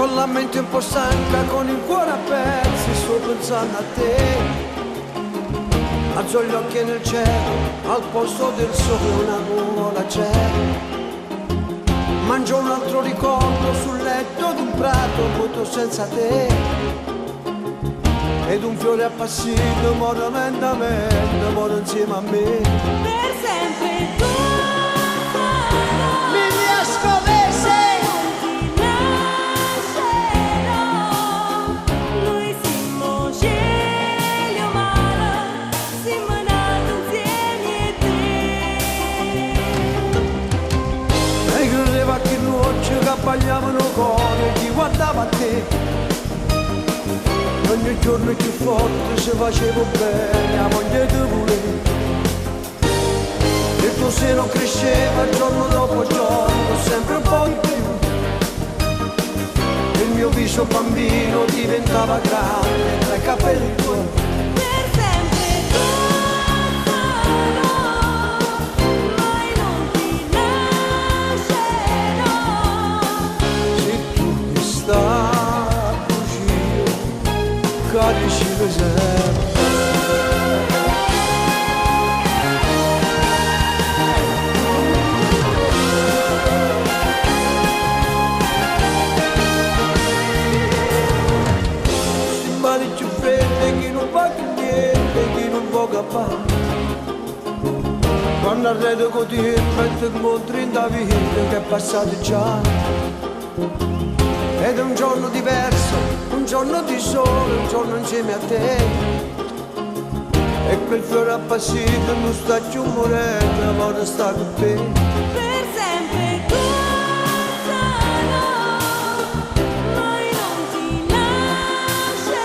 con la mente un po' stanca, con il cuore a pezzi, sto pensando a te. Alzo gli occhi nel cielo, al posto del sole una nuvola c'è. Mangio un altro ricordo sul letto d'un prato vuoto senza te. Ed un fiore appassito muore lentamente, muore insieme a me. Per sempre tu Mi riascolese. Che abbagliavano con chi guardava a te. Ogni giorno più forte se facevo bene a moglie di volevo. Il tuo seno cresceva giorno dopo giorno, sempre un po' di più. Il mio viso bambino diventava grande tra i capelli tuoi. Cadici l'esercito. Sti mani più fredde, chi non va che niente, chi non può cappare. Quando arredo con te, metto il mondo in da vita che è passato già. Ed è un giorno diverso, un giorno di sole, un giorno insieme a te. E quel fiore appassito non sta più morendo, ma non sta con te. Per sempre tu sarò, mai non ti lascerò.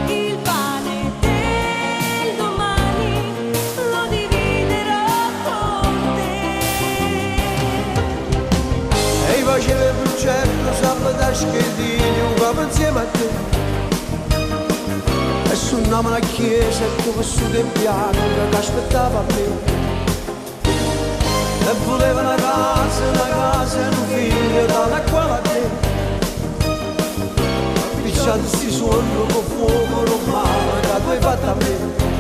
Il pane del domani lo dividerò con te. E i facevi il progetto, sabato da schedini, un capo insieme a te. E suonavamo la chiesa e tu vissuto in piano che aspettava a me. E voleva una casa e un figlio dalla quale a te. Picciati sti suono con fuoco romano che tu hai fatto a me.